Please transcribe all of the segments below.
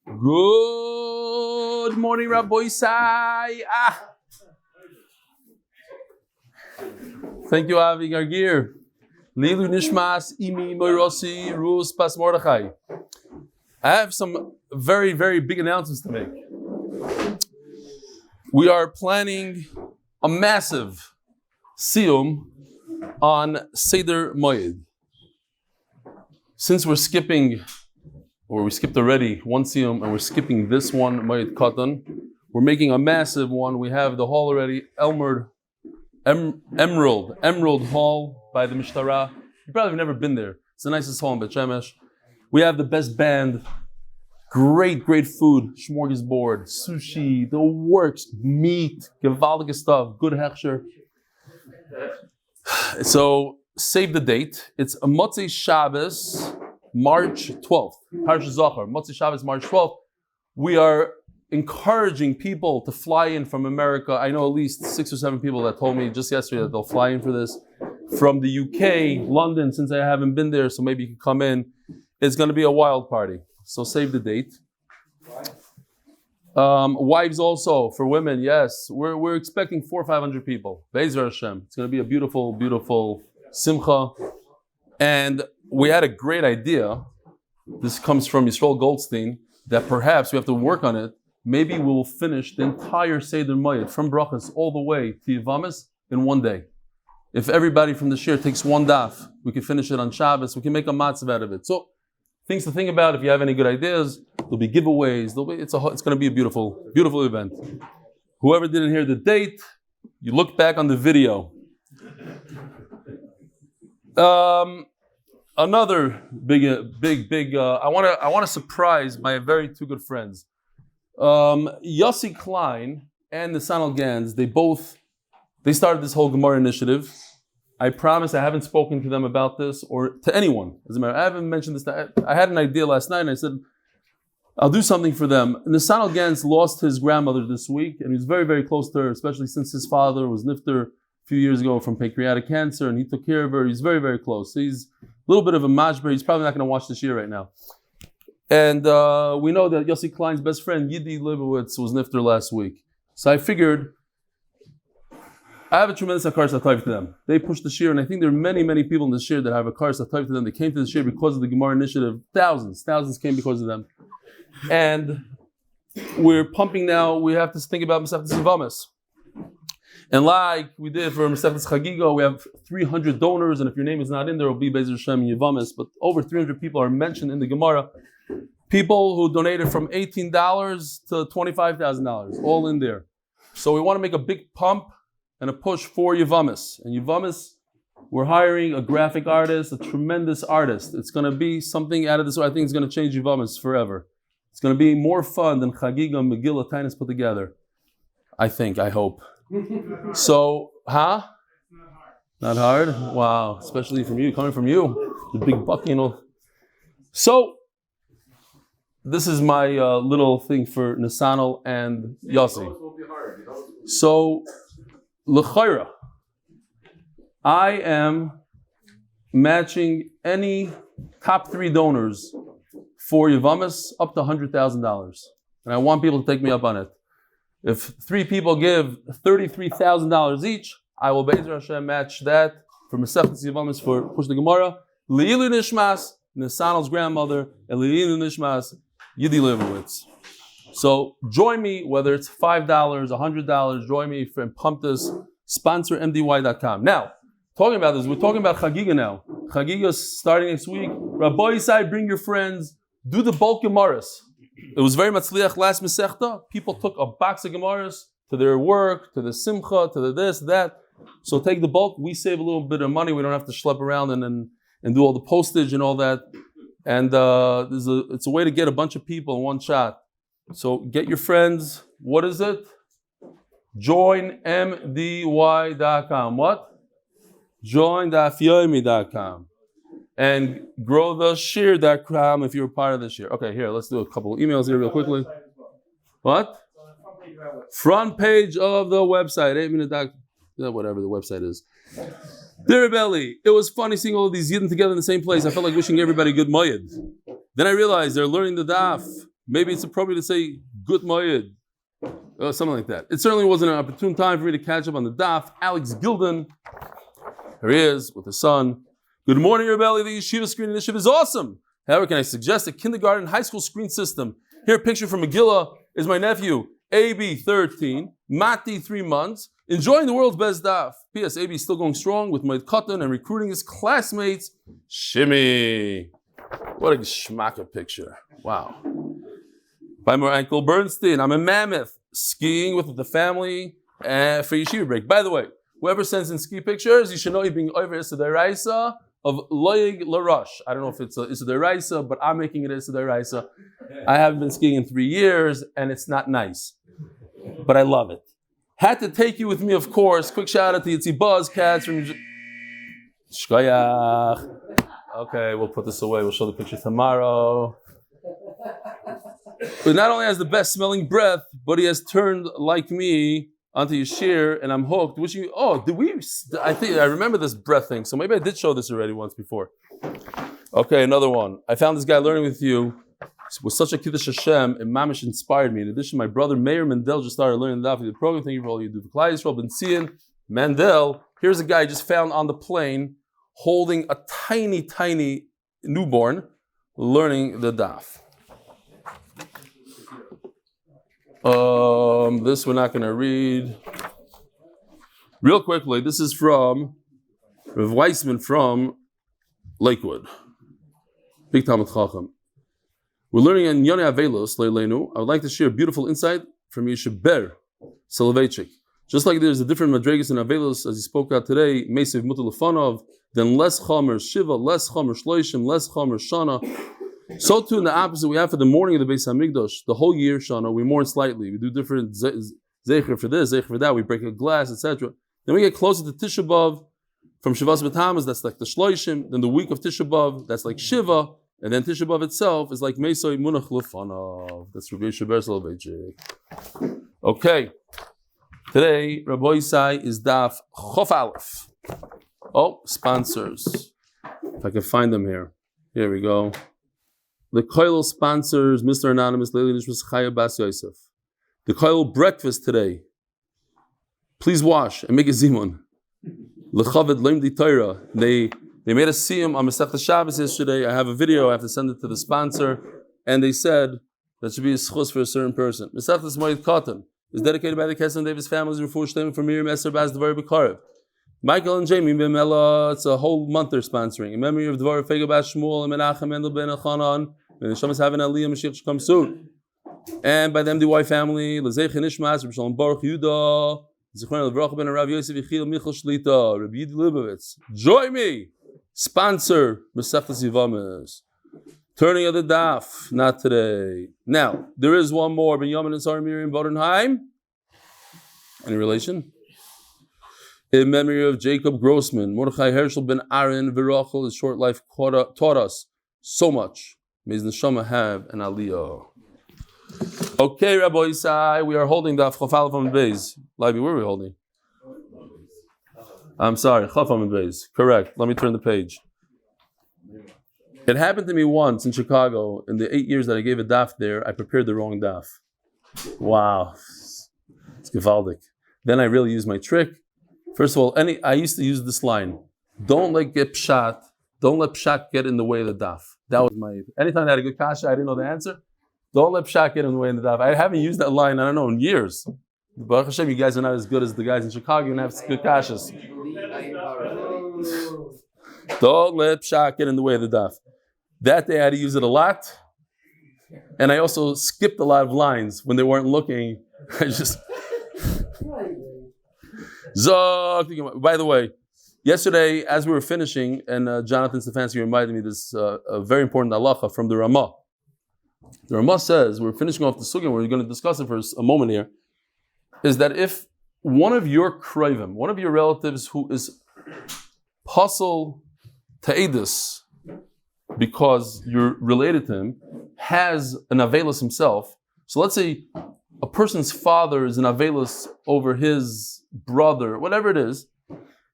Good morning, Rabbi Sai. Thank you, Avi Gargir. Lilu Nishmas, Imi Moirosi, Rus Pas Mordechai. I have some very, very big announcements to make. We are planning a massive Siyum on Seder Moed. Since we're skipping, or we skipped already one Siyum, and we're skipping this one, Moed Katan, we're making a massive one. We have the hall already, Emerald Hall by the Mishtara. You probably have never been there. It's the nicest hall in Bet Shemesh. We have the best band, great food, smorgasbord, sushi, the works, meat, gewaldige stuff, good hechsher. So save the date. It's a Motzei Shabbos, March 12th. Parsha Zachar, Motzei Shabbos, March 12th. We are encouraging people to fly in from America. I know at least 6 or 7 people that told me just yesterday that they'll fly in for this. From the UK, London, since I haven't been there, so maybe you can come in. It's going to be a wild party. So save the date. Wives also, for women, yes. We're expecting 400 or 500 people. Be'ezer Hashem. It's going to be a beautiful, beautiful simcha. And we had a great idea. This comes from Yisrael Goldstein, that perhaps we have to work on it. Maybe we'll finish the entire Seder Moed from Brachas all the way to Yivamis in one day. If everybody from the shir takes one daf, we can finish it on Shabbos. We can make a matzav out of it. So, things to think about. If you have any good ideas, there'll be giveaways. It's going to be a beautiful, beautiful event. Whoever didn't hear the date, you look back on the video. Another big. I want to surprise my very two good friends, Yossi Klein and Nisanel Gans. They started this whole Gemara initiative. I promise I haven't spoken to them about this or to anyone. As a matter, I haven't mentioned this. I had an idea last night and I said, I'll do something for them. Nisanel Gans lost his grandmother this week and he was very, very close to her, especially since his father was nifter a few years ago from pancreatic cancer and he took care of her. He's very, very close. So he's a little bit of a mashber. He's probably not going to watch this year right now. And we know that Yossi Klein's best friend, Yidi Leibowitz, was nifter last week. So I figured, I have a tremendous akar satayv to them. They pushed the shir, and I think there are many, many people in the shir that have a akar satayv to them. They came to the shir because of the Gemara initiative. Thousands came because of them. And we're pumping now. We have to think about Maseches Yivamis. And like we did for Maseches Chagiga, we have 300 donors, and if your name is not in there, it will be Be'ezer Hashem Yivamis. But over 300 people are mentioned in the Gemara. People who donated from $18 to $25,000, all in there. So we want to make a big pump and a push for Yivamis. And Yivamis, we're hiring a graphic artist, a tremendous artist. It's going to be something out of this. I think it's going to change Yivamis forever. It's going to be more fun than Chagiga and Megillah Tainis put together. I hope. So, Not hard? Wow, especially from you, coming from you, the big buck, So, this is my little thing for Nisanel and Yossi. So, L'chaira, I am matching any top 3 donors for Yivamis up to $100,000. And I want people to take me up on it. If 3 people give $33,000 each, I will Be'ezer Hashem match that for Maseches Yivamis for Push the Gemara. Li'ilu Nishmas, Nisanel's grandmother, and Li'ilu Nishmas, Yidi Leibowitz. So join me, whether it's $5, $100, join me and pump this. Sponsor MDY.com. Now, talking about this, we're talking about Chagiga now. Chagiga is starting next week. Rabbi Isai, bring your friends. Do the bulk Gemaras. It was very matzliach last Masechta. People took a box of Gemaras to their work, to the simcha, to the this, that. So take the bulk. We save a little bit of money. We don't have to schlep around and do all the postage and all that. And it's a way to get a bunch of people in one shot. So get your friends. What is it? Join MDY.com. What? Join Daf Yomi.com. And grow the shir.com if you're a part of the shir. Okay, here, let's do a couple of emails here real quickly. What? Front page of the website. 8minute. Whatever the website is. Dear Reb Eli, it was funny seeing all of these Yidden together in the same place. I felt like wishing everybody good Moed. Then I realized they're learning the Daf maybe it's appropriate to say good Moed, something like that. It certainly wasn't an opportune time for me to catch up on the daf. Alex Gilden, here he is with his son. Good morning, Reb Eli. The yeshiva screen initiative is awesome. However, can I suggest a kindergarten, high school screen system? Here, a picture from Megillah is my nephew, AB 13, Mati 3 months, enjoying the world's best daf. P.S. AB is still going strong with Moed Katan and recruiting his classmates. Shimmy. What a geschmacka picture. Wow. By my Uncle Bernstein, I'm in Mammoth, skiing with the family for yeshiva break. By the way, whoever sends in ski pictures, you should know you're being over Issa Raisa of Loig Larush. I don't know if it's Issa Raisa, but I'm making it Issa Raisa. I haven't been skiing in 3 years, and it's not nice. But I love it. Had to take you with me, of course. Quick shout out to Yitzi Buzz Cats from Shkoyach. Okay, we'll put this away. We'll show the picture tomorrow. But not only has the best smelling breath, but he has turned like me onto Yashir, and I'm hooked. I remember this breath thing, so maybe I did show this already once before. Okay, another one. I found this guy learning with you. With such a Kiddush Hashem, and Mamish inspired me. In addition, my brother Miriam Mendel just started learning the Daf Yomi program. Thank you for all you do for Klai Yisrael. Menachem Mendel. Here's a guy I just found on the plane holding a tiny, tiny newborn learning the Daf. This we're not going to read. Real quickly, this is from Rav Weissman from Lakewood. Big Talmud Chacham. We're learning in Yonei Avelos Leilenu. I would like to share a beautiful insight from Yeshiber Soloveitchik. Just like there's a different madregas in Avelos, as he spoke out today, Meisiv Mutalafanov, then less Chomer Shiva, less Chomer Shloishim, less Chomer Shana. So too in the opposite, we have for the morning of the Beis Hamikdash, the whole year Shana, we mourn slightly. We do different Zecher for this, Zecher for that. We break a glass, etc. Then we get closer to Tisha B'Av. From Shavas B'Tamas, that's like the Shloishim. Then the week of Tisha B'Av, that's like Shiva. And then Tisha B'Av itself is like Meisoi Munach Lefanav. That's Rabbi Yishaber Soloveitchik. Okay. Today, Rabbi Isai is Daf Chof Aleph. Oh, sponsors. If I can find them here. Here we go. The Koil sponsors, Mr. Anonymous, Leili Nishmas Chaya Bas Yosef. The Koil breakfast today. Please wash and make a zimun. L'chaved Leim Di Torah. They made a Siyum on Maseches Shabbos yesterday. I have a video. I have to send it to the sponsor. And they said that should be a schus for a certain person. Maseches Moed Katan is dedicated by the Kessler and Davis families. Refuah shleima for Miriam Esther, Devora, bekorov. Michael and Jayme, Benmeleh. It's a whole month they're sponsoring. In memory of Devora, Faige, Shmuel, and Menachem Mendel, Elchanan. And neshamas have an Aliyah, Moshiach should come soon. And by the MDY Family, neshamas, Reb Baruch Yudah, Zichron Levrach ben Rav Yosef Yichil Michal Shlita, Reb Yidi Leibowitz Z. Sponsor Maseches Yivamis. Turning of the daf, not today. Now, there is one more. Benjamin and Sarah Miriam Bodenheim. Any relation? In memory of Jacob Grossman, Mordechai Herschel ben Aaron Virachel, his short life taught us so much. May his neshama have an Aliyah. Okay, Rabbi Isai, we are holding Daf Chof Aleph Amud Beis. Levi, where are we holding? I'm sorry, Chof Amud Beis. Correct. Let me turn the page. It happened to me once in Chicago. In the 8 years that I gave a daf there, I prepared the wrong daf. Wow. It's gewaldic. Then I really used my trick. First of all, I used to use this line. Don't let pshat get in the way of the daf. That was anytime I had a good kasha, I didn't know the answer. Don't let pshat get in the way of the daf. I haven't used that line, I don't know, in years. Baruch Hashem, you guys are not as good as the guys in Chicago and have good kashas. Don't let pshat get in the way of the daf. That day I had to use it a lot. And I also skipped a lot of lines when they weren't looking. I just... By the way, yesterday, as we were finishing, and Jonathan Stefansky reminded me this a very important halacha from the Ramah. The Ramah says, we're finishing off the sugya, we're going to discuss it for a moment here, is that if one of your kroivim, one of your relatives who is pasal ta'edus, because you're related to him, has an avelus himself, so let's say a person's father is an avelus over his brother, whatever it is,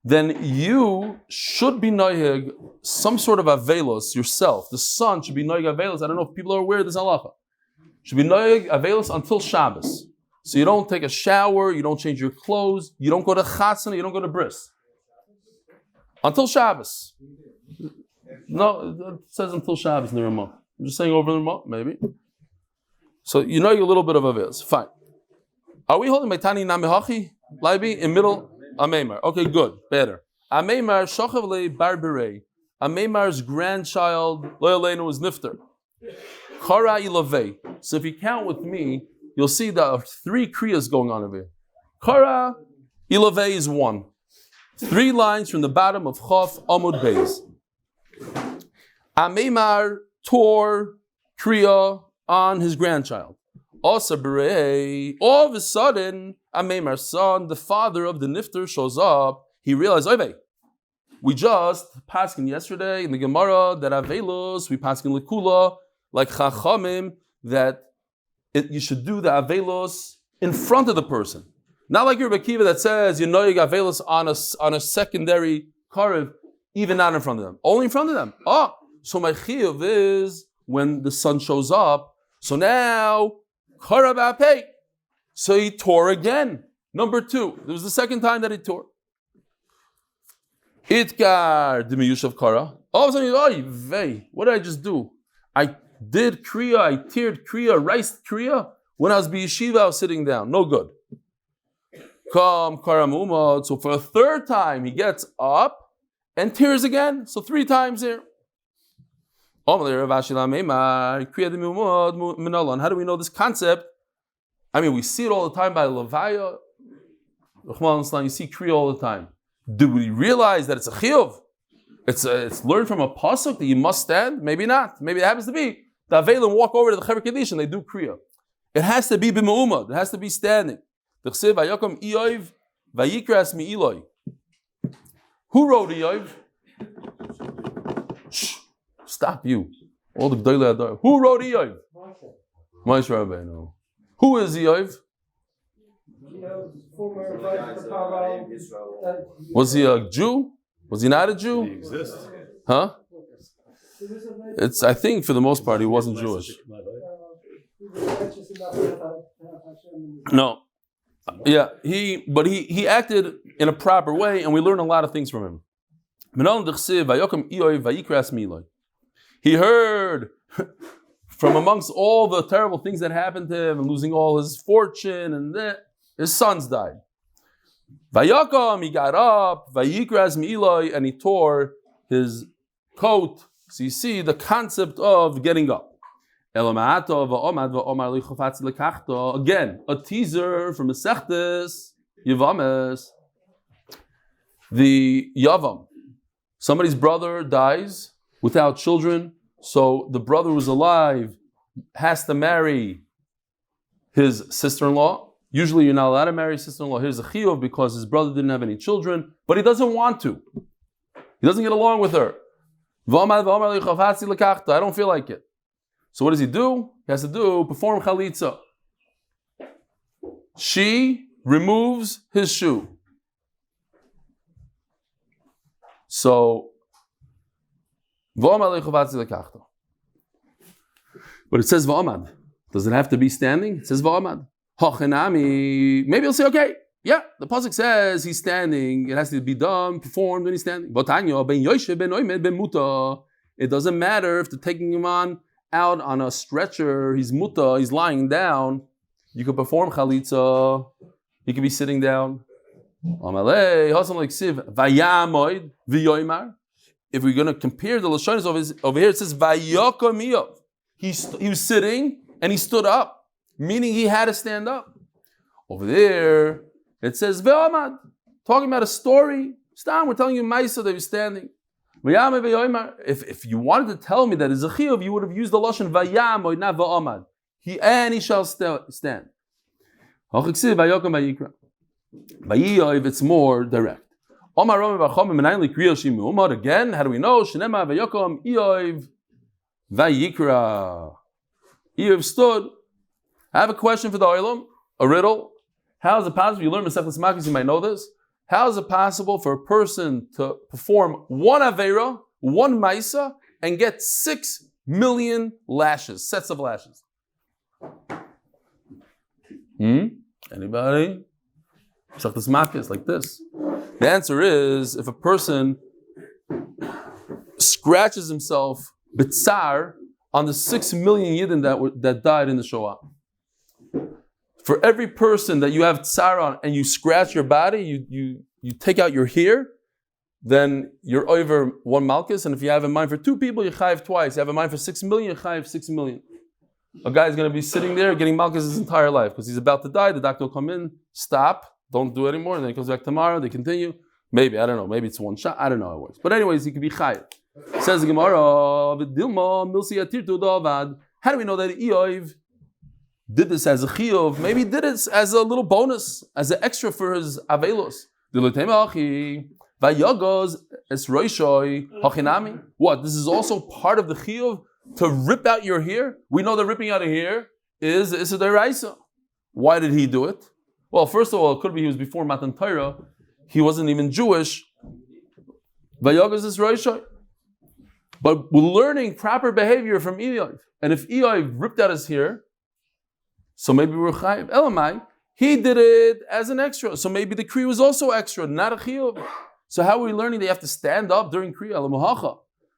then you should be noyeg some sort of avelus yourself. The son should be noyeg avelus. I don't know if people are aware of this halacha. Should be noyeg avelos until Shabbos. So you don't take a shower, you don't change your clothes, you don't go to chatzana, you don't go to bris. Until Shabbos. No, it says until Shabbos in the Ramah. I'm just saying over the Ramah, maybe. So you know you're a little bit of a viz. Fine. Are we holding Maitani Namihachi? Laibi in middle? Ameimar. Okay, good. Better. Ameimar Shochavle Barbere. Ameimar's grandchild, Loyalenu, was Nifter. Kara Ilavei. So if you count with me, you'll see there are 3 kriyas going on over here. Kara Ilavei is 1. 3 lines from the bottom of Chof Amud Beis. Ameimar tore kriya on his grandchild. Also, all of a sudden, Ameimar's son, the father of the Nifter, shows up. He realized, Oy, we just paskin yesterday in the Gemara that Avelos, we paskin Likula, like Chachamim, that you should do the Avelos in front of the person. Not like your Bekiva that says, you know you got Avelos on a secondary Karev, even not in front of them. Only in front of them. So my Chiyuv is when the son shows up, so now, Karev Apei. So he tore again. Number 2. It was the second time that he tore. Itkar Dimiyushav Kara. All of a sudden, what did I just do? I did Kriya, I teared Kriya, rice Kriya. When I was b'yeshiva, I was sitting down. No good. Come, Kara Mumad. So for a 3rd time, he gets up and tears again. So 3 times here. How do we know this concept? I mean, we see it all the time by Levaya. You see Kriya all the time. Do we realize that it's a chiyuv? It's learned from a pasuk that you must stand? Maybe not. Maybe it happens to be. The Avelim walk over to the Chaver Kaddish and they do kriya. It has to be b'me'umad. It has to be standing. The Chsiv Vayokom Iyov Vayikras mi Eloi. Who wrote Iyov? Shh. Stop you. All the G'dolei Adar. Who wrote Iyov? Moshe Rabbeinu. Who is Iyov? Was he a Jew? Was he not a Jew? He exists. Huh? I think for the most part he wasn't Jewish. No. Yeah, he acted in a proper way and we learn a lot of things from him. He heard from amongst all the terrible things that happened to him and losing all his fortune and that. His sons died. Vayakom, he got up, Vayikras mi'iloi, and he tore his coat. So you see the concept of getting up. Again, a teaser from Maseches, Yevames. The Yavam. Somebody's brother dies without children, so the brother who's alive has to marry his sister-in-law. Usually you're not allowed to marry his sister-in-law. Here's a chiyuv because his brother didn't have any children, but he doesn't want to. He doesn't get along with her. I don't feel like it. So what does he do? He has to perform chalitza. She removes his shoe. So, but it says v'amad. Does it have to be standing? It says v'amad. Maybe you'll say, okay, yeah, the pasuk says he's standing. It has to be done, performed when he's standing. It doesn't matter if they're taking him out on a stretcher. He's muta. He's lying down. You could perform chalitza. He could be sitting down. If we're going to compare the lashonos over here, it says vayakom. He was sitting and he stood up. Meaning he had to stand up. Over there, it says ve'amad, talking about a story. Stam, we're telling you Maisa that he's standing. If you wanted to tell me that it's a chiyuv, you would have used the lashon vayam or not ve'amad. He shall stand. It's more direct. Again, how do we know? Shenema vayakom Eov vayikra. Eov stood. I have a question for the Olam, a riddle. How is it possible? You learn Maseches Makis, you might know this. How is it possible for a person to perform one Aveira, one Maisa, and get 6 million lashes, sets of lashes? Anybody? Shachtas Makis, like this. The answer is, if a person scratches himself b'tzar on the 6 million Yidden that died in the Shoah. For every person that you have tsar on and you scratch your body, you take out your hair, then you're over 1 malchus. And if you have in mind for 2 people, you chayiv twice. You have in mind for 6 million, you chayiv 6 million. A guy's going to be sitting there getting malchus his entire life because he's about to die. The doctor will come in, stop, don't do it anymore. And then he comes back tomorrow, they continue. Maybe, I don't know, maybe it's 1 shot. I don't know how it works. But anyways, he could be chayiv. Says the Gemara, how do we know that Eoiv did this as a chiyuv? Maybe he did it as a little bonus, as an extra for his avelos. What? This is also part of the chiyuv to rip out your hair? We know that ripping out a hair is a deraisa. Why did he do it? Well, first of all, it could be he was before Matan Torah. He wasn't even Jewish. Vayagos is roishoy. But we're learning proper behavior from Eoiv. And if Eoiv ripped out his hair, so maybe we're chayiv. Elamai, he did it as an extra. So maybe the kriya was also extra, not a chiyuv. So how are we learning that you have to stand up during kriya?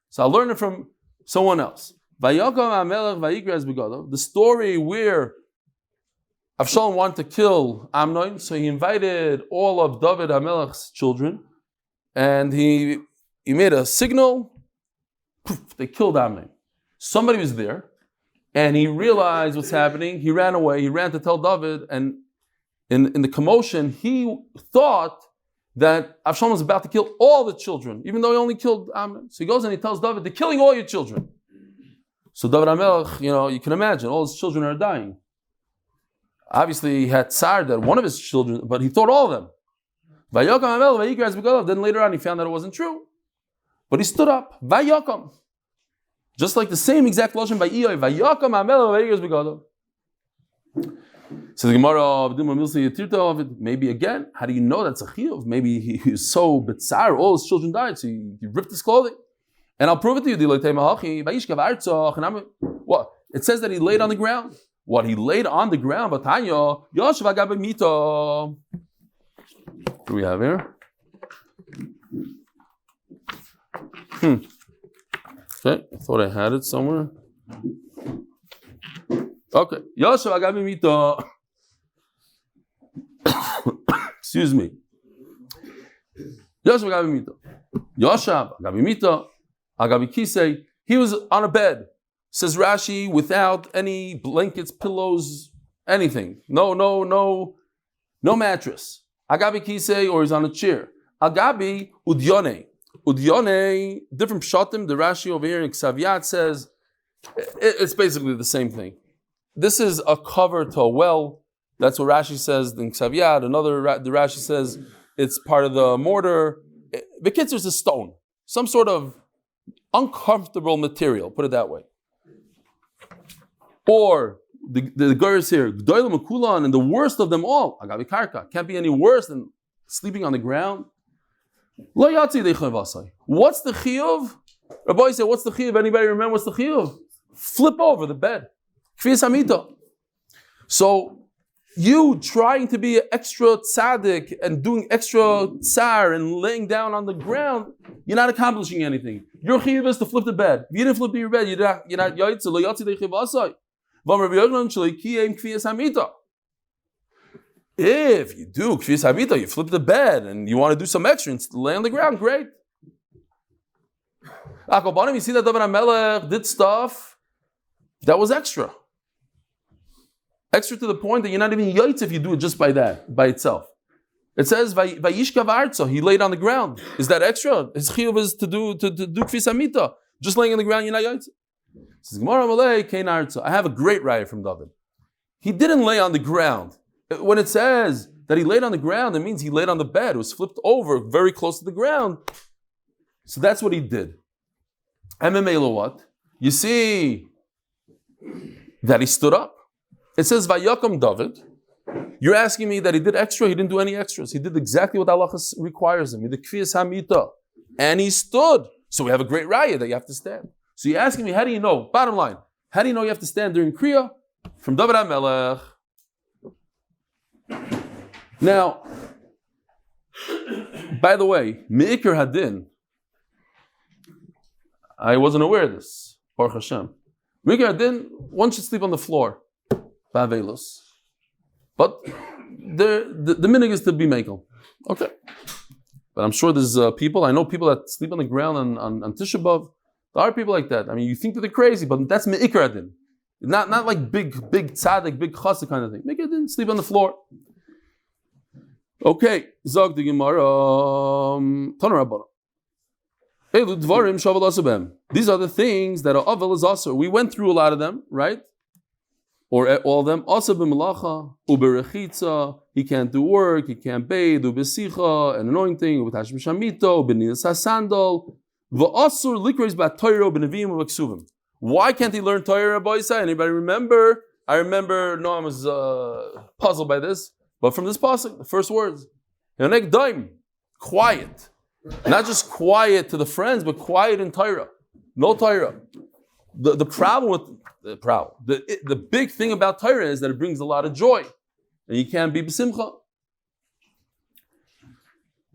So I'll learn it from someone else. The story where Avshalom wanted to kill Amnon, so he invited all of David HaMelech's children, and he made a signal. Poof, they killed Amnon. Somebody was there, and he realized what's happening. He ran away. He ran to tell David, and in the commotion, he thought that Avshalom was about to kill all the children, even though he only killed Amnon. So he goes and he tells David, they're killing all your children. So David HaMelech, you can imagine, all his children are dying. Obviously, he had tsar that one of his children, but he thought all of them. Then later on, he found that it wasn't true. But he stood up. Vayakam. Just like the same exact lashon by Eoy. Vayakam Amel vayigras begadol. So the Gemara, maybe again, how do you know that's a chiyuv? Maybe he was so betzar, all his children died, so he ripped his clothing. And I'll prove it to you. What? It says that he laid on the ground. What? He laid on the ground. But what do we have here? Okay, I thought I had it somewhere. Okay. Excuse me. He was on a bed, says Rashi, without any blankets, pillows, anything. No mattress. Agabi kisei, or he's on a chair. Agabi udyone. Udyone, different pshatim. The Rashi over here in Ksaviyat says it's basically the same thing. This is a cover to a well. That's what Rashi says in Ksaviyat. The Rashi says it's part of the mortar. The kids, there's a stone, some sort of uncomfortable material. Put it that way. Or the girls here, G'doyle Mekulan, and the worst of them all, Agabi Karka, can't be any worse than sleeping on the ground. Lo yatsi deichav asay. What's the chiyuv? Rabbi said, what's the chiyuv? Anybody remember what's the chiyuv? Flip over the bed. Kfiyas hamita. So you trying to be an extra tzaddik and doing extra tsar and laying down on the ground, you're not accomplishing anything. Your chiyuv is to flip the bed. If you didn't flip your bed, you're not yaitzi. Lo yatsi deichav asay. If you do kfiyas hamita, you flip the bed and you want to do some extra and lay on the ground, great. You see that David HaMelech did stuff that was extra. Extra to the point that you're not even yaitz if you do it just by itself. It says vayishkav arzo, he laid on the ground. Is that extra? His chiyuv is to do kfiyas hamita. Just laying on the ground, you're not yaitz. Says Gemara Malay Kain Arzo. I have a great raya from David. He didn't lay on the ground. When it says that he laid on the ground, it means he laid on the bed. It was flipped over very close to the ground. So that's what he did. MMA what? You see that he stood up. It says Vayakam David. You're asking me that he did extra. He didn't do any extras. He did exactly what Allah requires him. He did kfiyas hamita, and he stood. So we have a great raya that you have to stand. So you're asking me, how do you know? Bottom line, how do you know you have to stand during Kriya? from David HaMelech. Now, by the way, Me'ikr Hadin, I wasn't aware of this, Baruch Hashem. Me'ikr Hadin, one should sleep on the floor, Ba'avelus. But the minig is to be mekel. Okay. But I'm sure there's people, I know people that sleep on the ground on Tisha B'Av. There are people like that. I mean, you think that they're crazy, but that's Me'ikr Hadin. Not like big tzaddik, big chassid kind of thing. Me'ikr Hadin, sleep on the floor. Okay, Zog the Gemara, Tana Rabbana. Elu dvarim shavel asabem. These are the things that are avel is asur. We went through a lot of them, right? Or all of them. Asa b'melacha, uberechitza. He can't do work. He can't bathe. Ubesicha, an anointing. Ubetash b'shamito, b'nidas hasandal. V'asur likros b'atoiro b'nevim u'aksuvim. Why can't he learn Torah, boys? Anybody remember? I remember. No, I was puzzled by this. But from this pasuk, the first words, Yonek daim, quiet. Not just quiet to the friends, but quiet in Torah. No Torah. The problem with the big thing about Torah is that it brings a lot of joy. And you can't be b'simcha.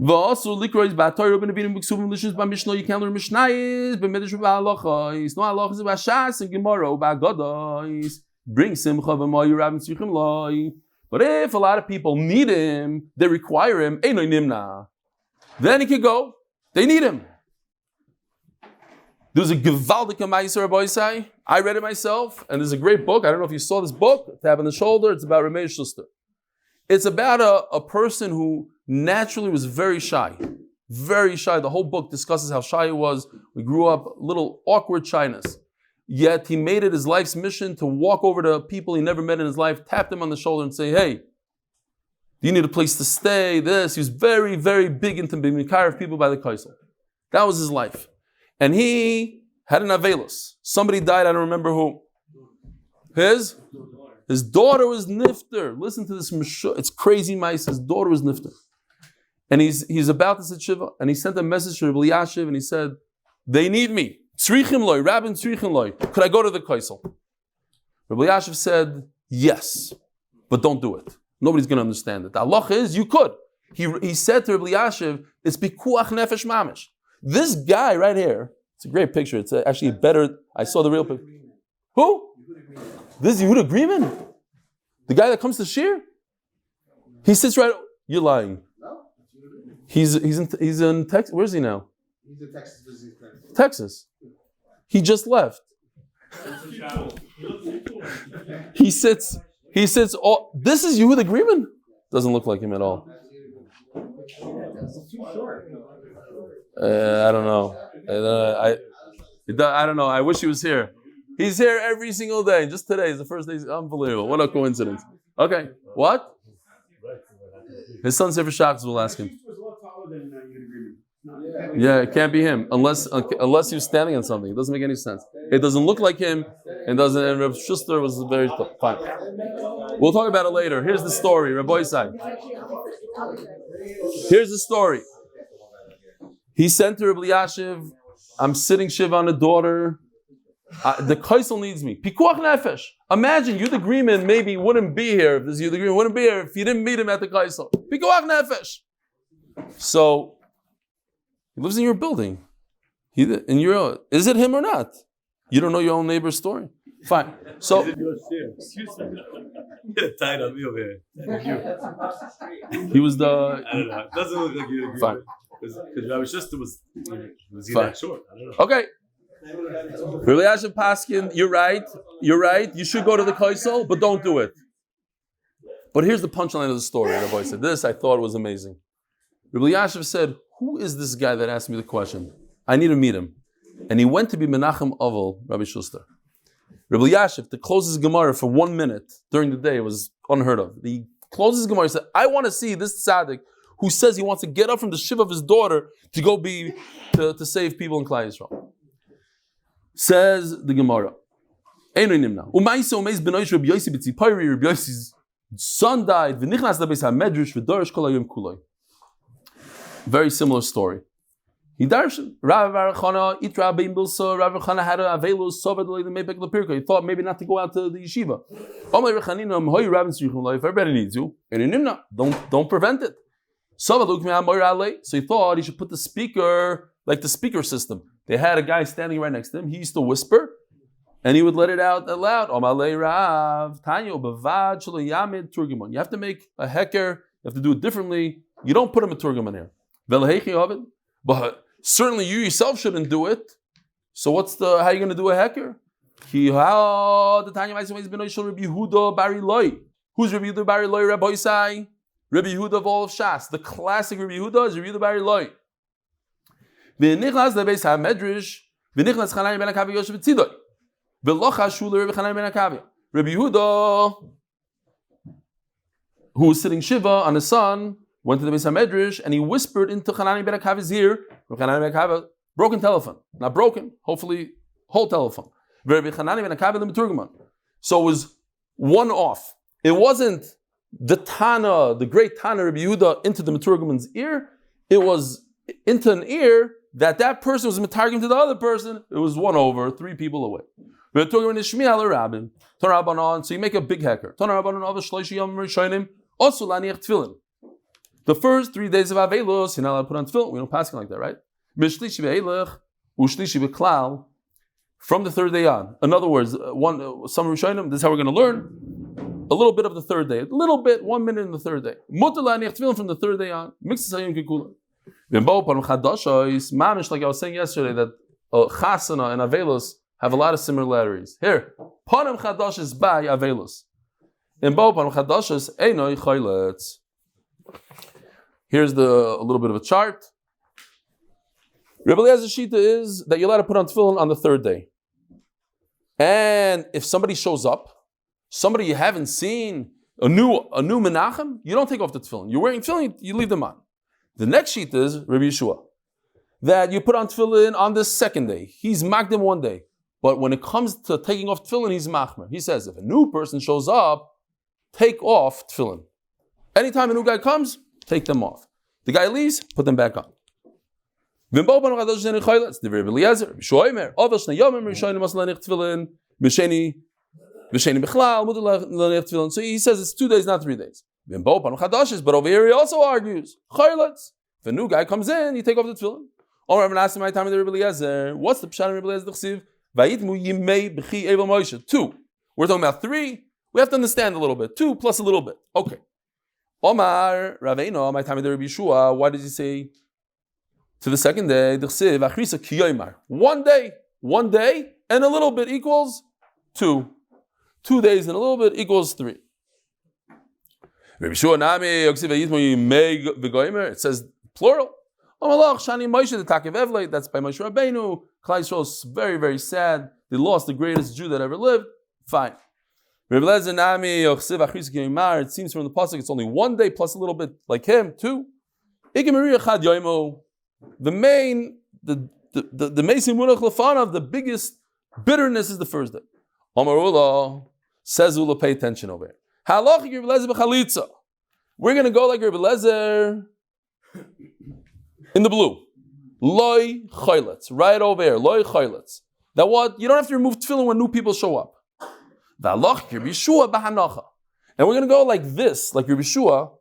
You can't learn mishnayis, b'medrash b'halachos. No halachos b'ashas and gemara b'agados. Bring simcha v'mayu rabim tzrichim loi. But if a lot of people need him, they require him, then he can go. They need him. There's a gewaldige meiser boysai. I read it myself, and there's a great book. I don't know if you saw this book, Tab on the Shoulder. It's about Ramesh Schuster. It's about a person who naturally was very shy. Very shy. The whole book discusses how shy he was. We grew up a little awkward shyness. Yet he made it his life's mission to walk over to people he never met in his life, tap them on the shoulder and say, hey, do you need a place to stay? This. He was very, very big into being of people by the Kessler. That was his life. And he had an avelus. Somebody died, I don't remember who. His daughter was nifter. Listen to this. It's crazy mice. His daughter was nifter. And he's about to sit Shiva, and he sent a message to Reb Eli, and he said, they need me. Tzrichim loy, Rabbin tzrichim loy. Could I go to the Kessel? Reb Eli said, yes, but don't do it. Nobody's going to understand it. The halacha is, you could. He said to Reb Eli, it's bikuach nefesh mamish. This guy right here, it's a great picture. It's actually better. I saw the real picture. Who? This is Yehuda Greenman? The guy that comes to Shir? He sits right. You're lying. No. He's in Texas. Where's he now? He's in Texas visiting friends. Texas. He just left. He sits. This is Yehuda Greenman? Doesn't look like him at all. That's too short. I don't know. I don't know. I wish he was here. He's here every single day. Just today is the first day. Unbelievable. What a coincidence. Okay. What? His son Sefer Shabbos will ask him. Yeah, it can't be him unless he was standing on something. It doesn't make any sense. It doesn't look like him. And Reb Schuster was very fine. We'll talk about it later. Here's the story. Reb Eli. Here's the story. He sent to Reb Eli, I'm sitting Shiva on a daughter. The Kessel needs me. Pikuach nefesh. Imagine Yehuda Greenman maybe wouldn't be here if this Yehuda Greenman wouldn't be here if you didn't meet him at the Kessel. Pikuach nefesh. So he lives in your building. Is it him or not? You don't know your own neighbor's story. Fine. So Excuse me. You're tied on me over here. he was the. I don't know. It doesn't look like you agree. Fine. Because Rabbi Schuster was he that short? I don't know. Okay. Really, Hashem Paskin, you're right. You should go to the Kessel, but don't do it. But here's the punchline of the story. Rabbi said this. I thought was amazing. Reb Eli said, "Who is this guy that asked me the question? I need to meet him." And he went to be Menachem Ovel, Rabbi Schuster. Reb Eli, to close his Gemara for 1 minute during the day was unheard of. He closes his Gemara. He said, "I want to see this tzaddik who says he wants to get up from the shiva of his daughter to go to save people in Klal Yisrael." Says the Gemara. Son died. Very similar story. He darshan. Rav Arachana itra bein bilsa. Rav Arachana had a avelu sovad the mepek lepirka. He thought maybe not to go out to the yeshiva. Omay Rechaninam hoy Rabin Tzrichum life. Everybody needs you. And in Nimna, don't prevent it. So he thought he should put the speaker, like the speaker system. They had a guy standing right next to him. He used to whisper, and he would let it out loud. You have to make a heker. You have to do it differently. You don't put a meturgaman here. But certainly you yourself shouldn't do it. So how are you going to do a heker? Who's Rabbi Yehuda Bar Eloi, Rabbi Isai? Rabbi Yehuda of all of Shas. The classic Rabbi Yehuda is Rabbi Yehuda Bar Eloi. V'nichlas lebeis ha-medrash, v'nichlas Chanani ben Akavi Yosef b'tzidoi. V'locha shula Rabbi Chanani ben Akavi. Rabbi Yehuda, who was sitting Shiva on his son, went to the Beis HaMedrash and he whispered into Chanani ben Akavi's ear. Rabbi Chanani ben Akavi, broken telephone. Not broken, hopefully whole telephone. Rabbi Chanani ben Akavi the Meturgaman. So it was one off. It wasn't the Tana, the great Tana Rabbi Yehuda into the Meturgaman's ear. It was into an ear that person was metargim to the other person. It was 1 over 3 people away. So you make a big hacker. The first 3 days of Avelos, you're not allowed to put on tefillin. We don't pass it like that, right? From the 3rd day on. In other words, some Rishonim, this is how we're going to learn. A little bit of the 3rd day. A little bit, 1 minute in the 3rd day. From the 3rd day on. Mamish, like I was saying yesterday, that Chasana and Avelos have a lot of similarities. Here, Panam Chadash is by Avelos. In Bo Panam Chadash is Einoi Choyletz. Here's a little bit of a chart. Reb Eliezer's shita is that you're allowed to put on tefillin on the 3rd day. And if somebody shows up, somebody you haven't seen, a new Menachem, you don't take off the tefillin. You're wearing tefillin, you leave them on. The next sheet is Rabbi Yeshua, that you put on tefillin on the 2nd day. He's magdim 1 day. But when it comes to taking off tefillin, he's machmer. He says, if a new person shows up, take off tefillin. Anytime a new guy comes, take them off. The guy leaves, put them back on. So he says it's 2 days, not 3 days. But over here he also argues. If a new guy comes in, you take off the tefillin. What's the pshat of Reb Eliezer? 2. We're talking about 3. We have to understand a little bit. 2 plus a little bit. Okay. Omar Raveino, my time of the Rabbi Yeshua. Why does he say to the 2nd day? 1 day and a little bit equals 2. 2 days and a little bit equals 3. It says plural. That's by Moshe Rabbeinu. Klal Yisrael is very, very sad. They lost the greatest Jew that ever lived. Fine. It seems from the pasuk it's only 1 day plus a little bit like him. 2. The biggest bitterness is the 1st day. Amarullah says Ula, pay attention over here. We're going to go like Reb Eliezer in the blue. Loi choyletz, right over here. Loi choyletz. That what? You don't have to remove tefillin when new people show up. And we're going to go like this, like Reb Yeshua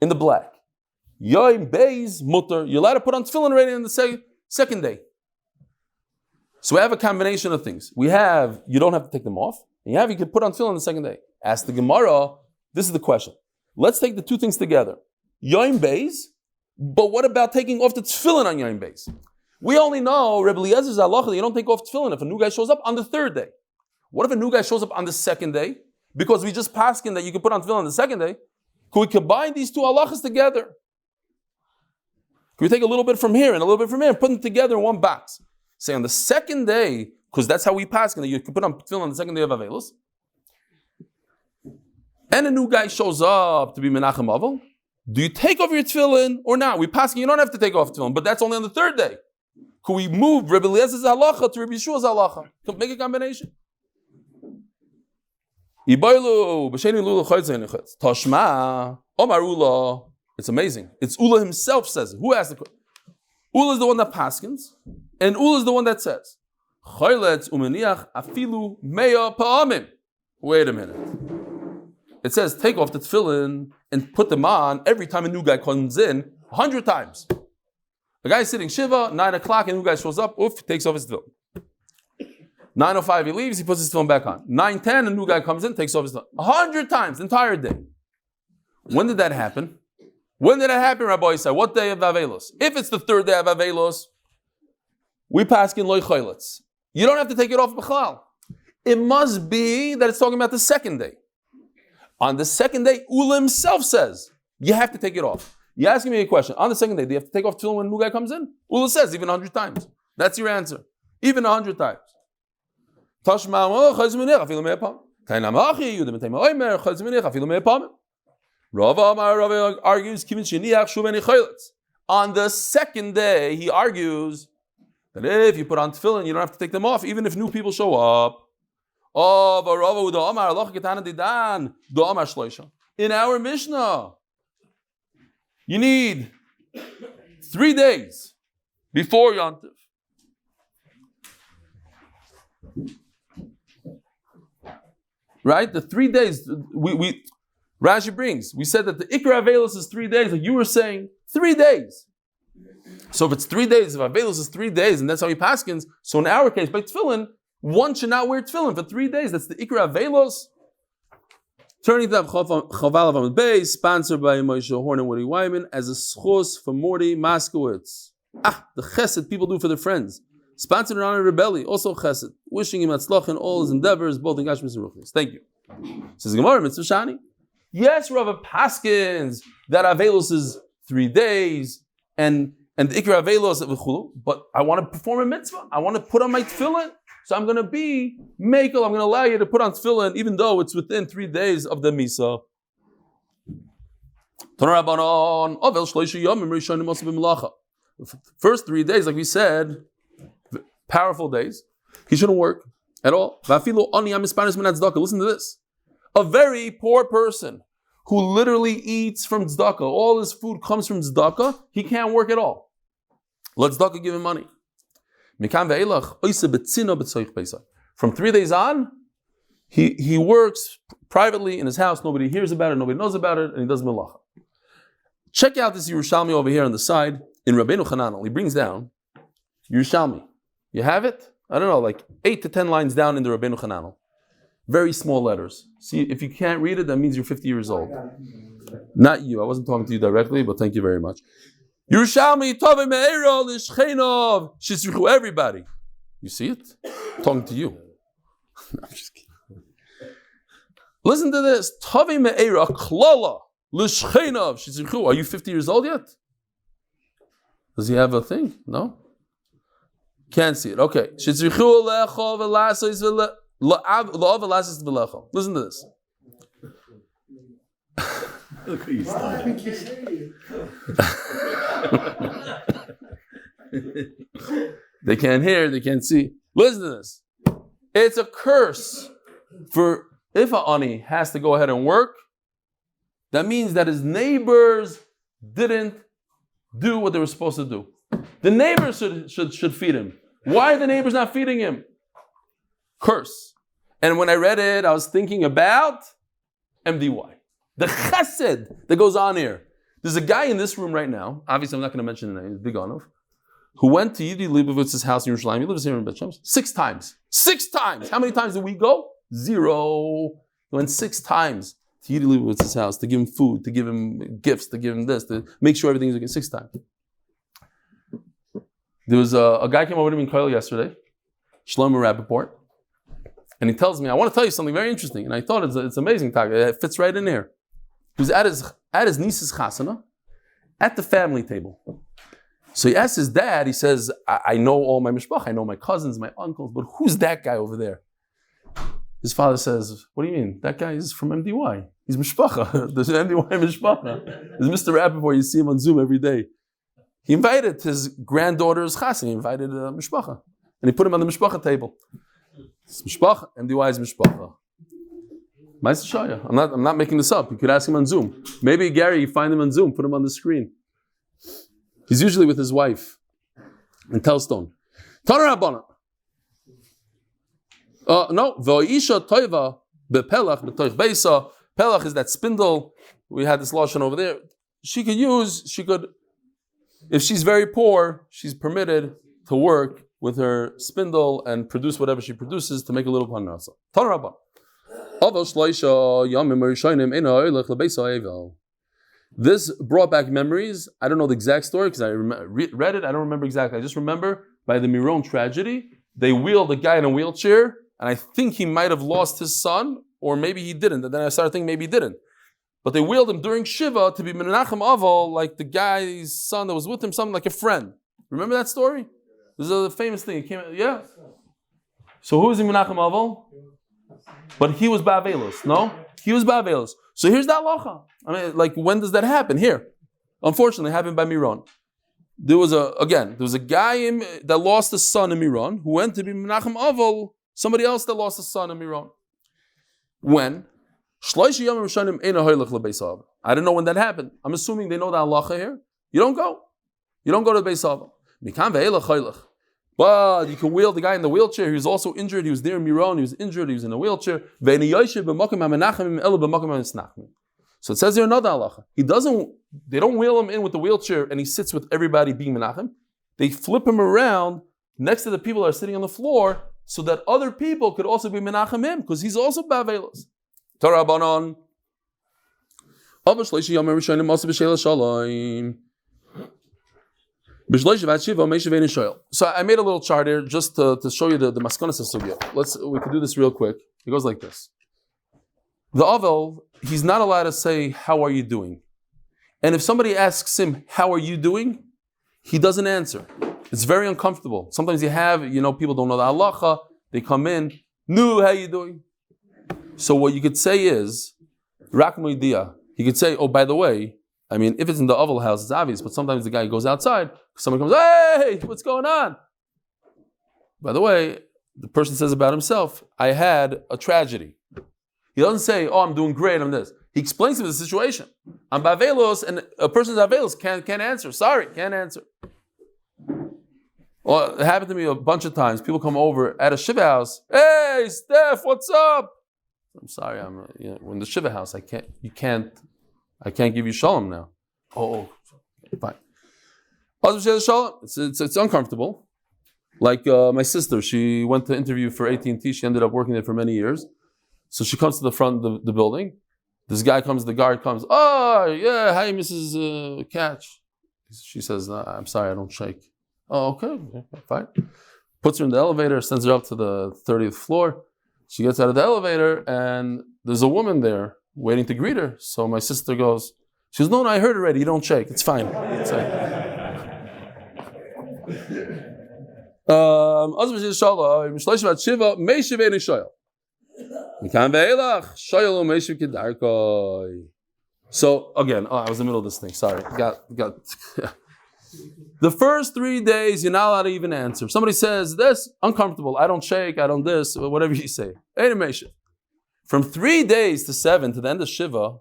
in the black. Yom Beis mutter. You're allowed to put on tefillin already on the 2nd day. So we have a combination of things. We have, you don't have to take them off. And you can put on tefillin on the 2nd day. Ask the Gemara, this is the question. Let's take the 2 things together. Yom Beis, but what about taking off the tefillin on Yom Beis? We only know Reb Eliezer's halacha that you don't take off tefillin if a new guy shows up on the 3rd day. What if a new guy shows up on the 2nd day? Because we just paskin that you can put on tefillin on the 2nd day. Could we combine these 2 halachas together? Could we take a little bit from here and a little bit from here and put them together in one box? Say on the 2nd day, because that's how we paskin that you can put on tefillin on the 2nd day of Avelos. And a new guy shows up to be Menachem Mendel. Do you take off your tefillin or not? We paskin, you don't have to take off tefillin, but that's only on the 3rd day. Could we move Reb Eliezer's halacha to Reb Yeshua's halacha? Could make a combination. Tashma, Omar Ula. It's amazing. It's Ula himself says it. Who asked the question? Ula is the one that paskins, and Ula is the one that says, Choyletz umeniach afilu meya pa'amim. Wait a minute. It says, take off the tefillin and put them on every time a new guy comes in, 100 times. The guy's sitting Shiva, 9 o'clock, and a new guy shows up, he takes off his tefillin. 9:05 he leaves, he puts his tefillin back on. 9:10, a new guy comes in, takes off his tefillin. 100 times, the entire day. When did that happen? When did it happen, Rabbi Yisai? What day of Avelos? If it's the third day of Avelos, we paskin loy choyletz. You don't have to take it off b'chlal. It must be that it's talking about the second day. On the second day, Ula himself says, you have to take it off. You're asking me a question. On the second day, do you have to take off tefillin when a new guy comes in? Ula says, even 100 times. That's your answer. Even 100 times. Rav argues, on the second day, he argues that if you put on tefillin, you don't have to take them off, even if new people show up. In our Mishnah, you need 3 days before Yom Tov. Right? The 3 days, Rashi brings, we said that the Ikra Avelos is 3 days, like you were saying, 3 days. So if it's 3 days, if Avelos is 3 days, and that's how he paskins, so in our case, by tefillin, one should not wear tefillin for 3 days. That's the Ikra Avelos. Turning to Chodesh Amud Beis, sponsored by Moshe Horn and Woody Wyman, as a schos for Mordy Moskovitz. The chesed people do for their friends. Sponsored in honor of Reb Eli, also chesed. Wishing him atzlach in all his endeavors, both in Gashmius and Ruchnios. Thank you. Says Gemara, Mitzvah Shani. Yes, Rav paskins that Avelos is 3 days, and the Ikra Avelos v'chulu, but I want to perform a mitzvah. I want to put on my tefillin. So I'm going to be makel. I'm going to allow you to put on tefillin, even though it's within 3 days of the misa. First 3 days, like we said, powerful days. He shouldn't work at all. Listen to this. A very poor person who literally eats from tzedakah, all his food comes from tzedakah, he can't work at all. Let tzedakah give him money. From 3 days on, he works privately in his house, nobody hears about it, nobody knows about it, and he does melacha. Check out this Yerushalmi over here on the side, in Rabbeinu Chananel. He brings down Yerushalmi. You have it? I don't know, like 8 to 10 lines down in the Rabbeinu Chananel. Very small letters. See, if you can't read it, that means you're 50 years old. Not you, I wasn't talking to you directly, but thank you very much. Yerushalmi Tovei Me'era L'Shchenov Shizrichu everybody. You see it? I'm talking to you. No, I'm just kidding. Listen to this. Tovei Me'era Klala L'Shchenov Shizrichu. Are you 50 years old yet? Does he have a thing? No? Can't see it. Okay. Shizrichu Lecho V'Lasos La'av V'Lasos V'Lecho. Listen to this. Look who you started. They can't hear, they can't see. Listen to this. It's a curse for if a ani has to go ahead and work. That means that his neighbors didn't do what they were supposed to do. The neighbors should feed him. Why are the neighbors not feeding him? Curse. And when I read it, I was thinking about MDY. The chesed that goes on here. There's a guy in this room right now, obviously I'm not going to mention the name, it's Diganov, who went to Yidi Leibowitz Z's house in Yerushalayim. He lives here in Bet Shemesh 6 times. 6 times! How many times did we go? 0. He went 6 times to Yidi Leibowitz Z's house to give him food, to give him gifts, to give him this, to make sure everything's okay. 6 times. There was a guy came over to me in Koil yesterday, Shlomo Rappaport, and he tells me, I want to tell you something very interesting. And I thought it's amazing, it fits right in here. He was at his niece's chasana, at the family table. So he asked his dad, he says, I know all my mishpach, I know my cousins, my uncles, but who's that guy over there? His father says, what do you mean? That guy is from MDY. He's mishpacha. There's an MDY mishpacha. There's Mr. Rappaport, you see him on Zoom every day. He invited his granddaughter's chasana, he invited mishpacha. And he put him on the mishpacha table. It's mishpacha, MDY is mishpacha. I'm not making this up. You could ask him on Zoom. Maybe Gary, you find him on Zoom, put him on the screen. He's usually with his wife. and tell stone. Taner Rabbanan. No, V'oisha toiva bepelach b'toich beisa. Pelach is that spindle. We had this lashon over there. She could, if she's very poor, she's permitted to work with her spindle and produce whatever she produces to make a little parnasa. Taner Rabbanan. This brought back memories. I don't know the exact story because I read it. I don't remember exactly. I just remember by the Miron tragedy, they wheeled a guy in a wheelchair, and I think he might have lost his son, or maybe he didn't. And then I started thinking maybe he didn't. But they wheeled him during Shiva to be Menachem Aval, like the guy's son that was with him, something like a friend. Remember that story? This is a famous thing. It came, yeah. So who is Menachem Aval? But he was Ba'avelos, no? He was Ba'avelos. So here's that halacha. I mean, like, when does that happen? Here. Unfortunately, it happened by Miron. There was a guy that lost a son in Miron who went to be Menachem Aval, somebody else that lost a son in Miron. When? I don't know when that happened. I'm assuming they know the halacha here. You don't go. You don't go to the Beis Aval. But you can wheel the guy in the wheelchair. He was also injured. He was near Miron. He was injured. He was in a wheelchair. So it says here another halacha. They don't wheel him in with the wheelchair and he sits with everybody being Menachem. They flip him around next to the people that are sitting on the floor so that other people could also be Menachem him because he's also Ba'avelos. Tarabanon. So I made a little chart here just to show you the maskonas of sugya. We can do this real quick. It goes like this. The Avel, he's not allowed to say, how are you doing? And if somebody asks him, how are you doing? He doesn't answer. It's very uncomfortable. Sometimes people don't know the halacha. They come in, no, how you doing? So what you could say is, rak moidia. He could say, oh, by the way, I mean, if it's in the Avel house, it's obvious, but sometimes the guy goes outside, someone comes, hey, what's going on? By the way, the person says about himself, I had a tragedy. He doesn't say, oh, I'm doing great, I'm this. He explains to him the situation. I'm Ba'avelos, and a person's Ba'avelos can't answer. Sorry, can't answer. Well, it happened to me a bunch of times. People come over at a Shiva house. Hey, Steph, what's up? I'm sorry, in the Shiva house, I can't give you shalom now. Oh, fine. It's uncomfortable. Like my sister, she went to interview for AT&T. She ended up working there for many years. So she comes to the front of the building. This guy comes, the guard comes. Oh, yeah, hi, Mrs. Catch. She says, I'm sorry, I don't shake. Oh, okay, fine. Puts her in the elevator, sends her up to the 30th floor. She gets out of the elevator, and there's a woman there waiting to greet her. So my sister goes, she goes, no, I heard already, you don't shake, it's fine. It's So again, I was in the middle of this thing, sorry. The first 3 days, you're not allowed to even answer. If somebody says, this, uncomfortable, I don't shake, I don't this, whatever you say. From 3 days to 7 to the end of Shiva,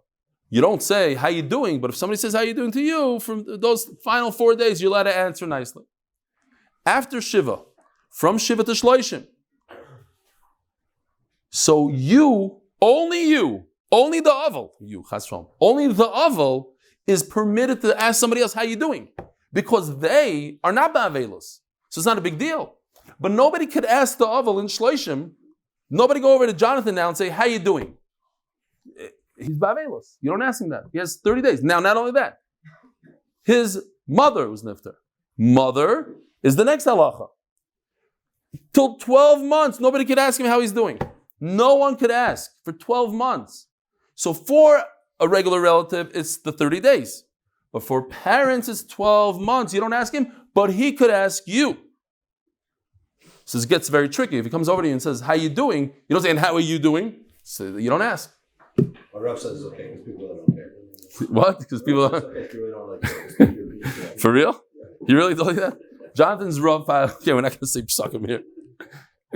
you don't say, how you doing? But if somebody says, how you doing to you, from those final 4 days, you're allowed to answer nicely. After Shiva, from Shiva to Shloishim. So only the Avel, only the Avel is permitted to ask somebody else, how you doing? Because they are not Ba'avelos. So it's not a big deal. But nobody could ask the Avel in Shloishim. Nobody go over to Jonathan now and say, how you doing? He's Ba'avelos. You don't ask him that. He has 30 days. Now, not only that, his mother was Nifter. Mother is the next halacha. Till 12 months, nobody could ask him how he's doing. No one could ask for 12 months. So for a regular relative, it's the 30 days. But for parents, it's 12 months. You don't ask him, but he could ask you. So this gets very tricky. If he comes over to you and says, how you doing? You don't say, and how are you doing? So you don't ask. My Rav says it's okay because people don't care. What? Because people don't... Okay, you really don't like it. For real? He really told you that? Jonathan's Rav... Okay, we're not going to say psukim here.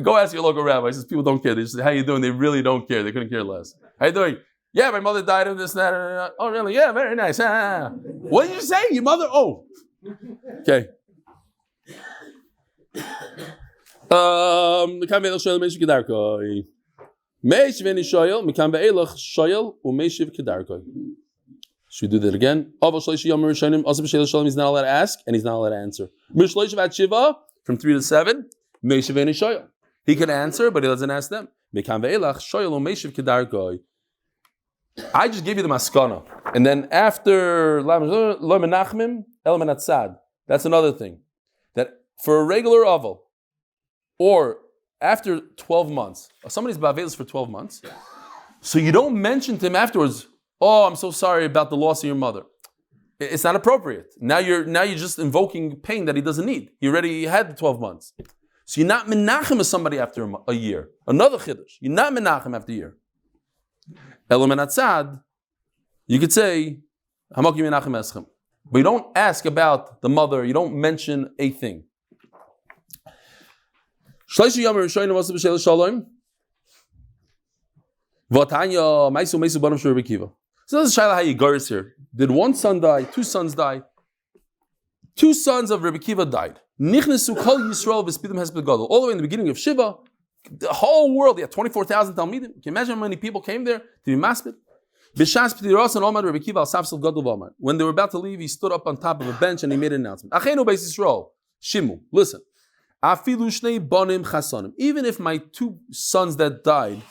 Go ask your local rabbi. He says, people don't care. They just say, how you doing? They really don't care. They couldn't care less. How you doing? Yeah, my mother died of this and that. Oh, really? Yeah, very nice. What did you say? Your mother? Oh. Okay. Should we do that again? He's not allowed to ask, and he's not allowed to answer. From 3 to 7, he can answer, but he doesn't ask them. I just gave you the maskana. And then after that's another thing. That for a regular oval, or after 12 months, somebody's bavelis for 12 months, so you don't mention to him afterwards, oh, I'm so sorry about the loss of your mother. It's not appropriate. Now you're just invoking pain that he doesn't need. He already had the 12 months. So you're not menachem as somebody after a year. Another chiddush. You're not menachem after a year. Elomenatzad, you could say, Hamoki menachem eschem. But you don't ask about the mother. You don't mention a thing. Shleishi Yom Rishonim was b'shel shalom. V'atanya meisu banam shur b'kiva. So this is Shaila how you guards here. Did one son die? 2 sons die? 2 sons of Rebbe Kiva died. Nichnesu kol Yisrael v'spidim hesped gadol. All the way in the beginning of Shiva, the whole world, they had 24,000 Talmidim. Can you imagine how many people came there to be maspid? B'shas p'tiros and Omar Rebbe Kiva al safsel gadol v'Omar. When they were about to leave, he stood up on top of a bench and he made an announcement. Achenu beis Yisrael, Shimu, listen. Afilu shnei banim chasanim. Even if my 2 sons that died,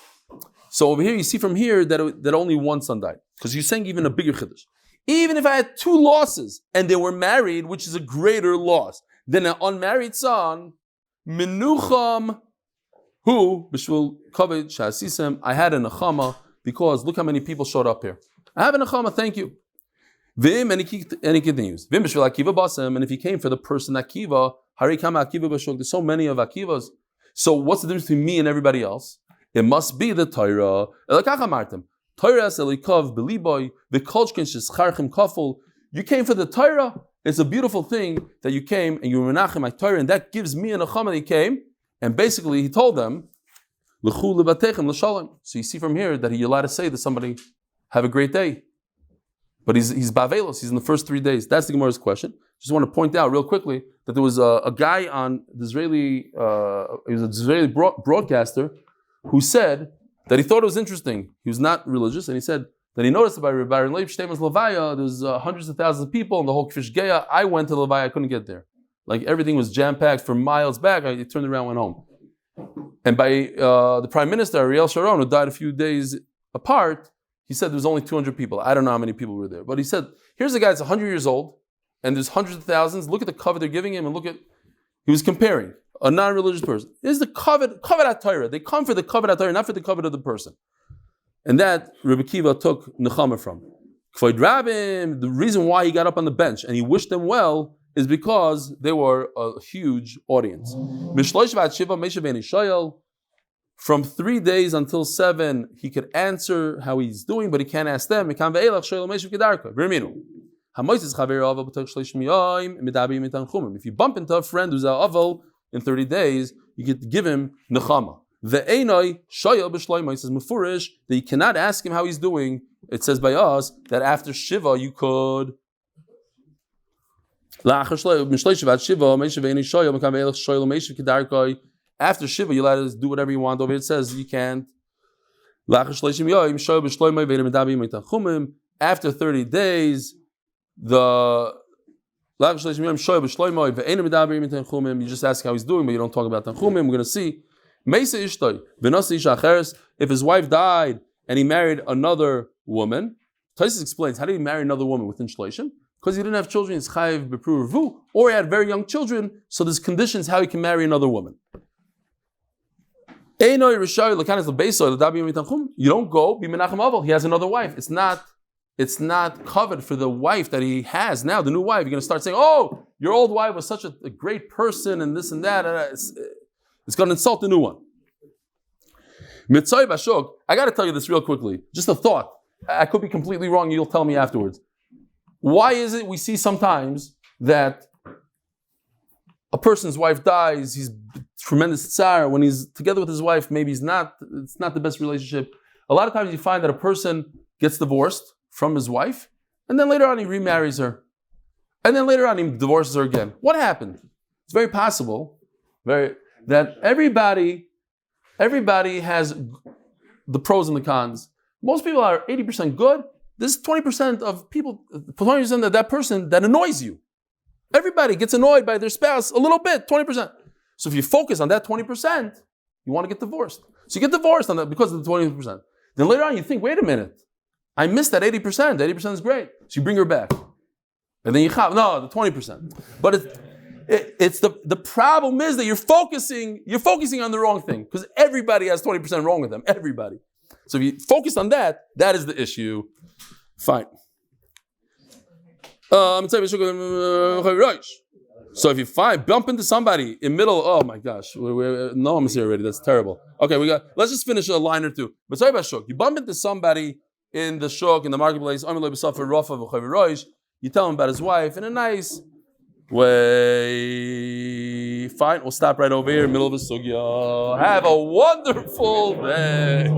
so over here you see from here that only 1 son died. Because you're saying even a bigger chiddush. Even if I had 2 losses and they were married, which is a greater loss than an unmarried son, menucham, who b'shvul kavod shasisem, I had a nechama because look how many people showed up here. I have a nechama, thank you. Vim, and he continues. Vim b'shvul akiva basem, and if he came for the person akiva, harikama akiva b'shvul. There's so many of akivas. So what's the difference between me and everybody else? It must be the Torah. You came for the Torah. It's a beautiful thing that you came and you were menachem my Torah, and that gives me a nechama that he came. And basically, he told them, so you see from here that you're allowed to say to somebody, "Have a great day." But he's bavelos. He's in the first 3 days. That's the Gemara's question. Just want to point out real quickly that there was a guy on the Israeli. He was an Israeli broadcaster who said that he thought it was interesting. He was not religious, and he said that he noticed that by Reb Eli Stefansky, there's hundreds of thousands of people, and the whole Kfish Geya. I went to Levaya, I couldn't get there. Like everything was jam-packed for miles back. I turned around, went home. And by the Prime Minister, Ariel Sharon, who died a few days apart, he said there was only 200 people. I don't know how many people were there. But he said, here's a guy that's 100 years old, and there's hundreds of thousands. Look at the cover they're giving him, and he was comparing. A non-religious person. This is the covet HaTorah. They come for the covet HaTorah, not for the covet of the person. And that Rebbe Kiva took nechama from. K'void Rabbim, the reason why he got up on the bench and he wished them well is because they were a huge audience. From 3 days until 7, he could answer how he's doing, but he can't ask them. If you bump into a friend who's al aval in 30 days, you could give him nechama. The Einoi shayel b'shleima, he says mufurish that you cannot ask him how he's doing. It says by us that after Shiva you could. After Shiva you're allowed to do whatever you want. Over here it says you can't. After 30 days, you just ask how he's doing, but you don't talk about Tanchumim. We're going to see. If his wife died and he married another woman, Taisus explains, how did he marry another woman within Shleishim? Because he didn't have children, he's chayiv b'pru revu, or he had very young children, so there's conditions how he can marry another woman. You don't go, be Menachem Mendel. He has another wife. It's not covered for the wife that he has now, the new wife. You're going to start saying, oh, your old wife was such a great person and this and that. It's going to insult the new one. Mitzay Bashok, I got to tell you this real quickly. Just a thought. I could be completely wrong. You'll tell me afterwards. Why is it we see sometimes that a person's wife dies, he's tremendous tsar. When he's together with his wife, maybe it's not the best relationship. A lot of times you find that a person gets divorced from his wife, and then later on he remarries her. And then later on he divorces her again. What happened? It's very possible that everybody has the pros and the cons. Most people are 80% good. There's 20% of people, 20% of that person that annoys you. Everybody gets annoyed by their spouse a little bit, 20%. So if you focus on that 20%, you want to get divorced. So you get divorced on that because of the 20%. Then later on you think, wait a minute, I missed that 80%. 80% is great. So you bring her back. And then you have, no, the 20%. But it's the problem is that you're focusing on the wrong thing because everybody has 20% wrong with them. Everybody. So if you focus on that, that is the issue. Fine. So if you bump into somebody in middle, oh my gosh, no one's here already. That's terrible. Okay, let's just finish a line or two. But sorry about shuk. You bump into somebody in the shuk, in the marketplace, you tell him about his wife in a nice way. Fine, we'll stop right over here, middle of a sugya. Have a wonderful day.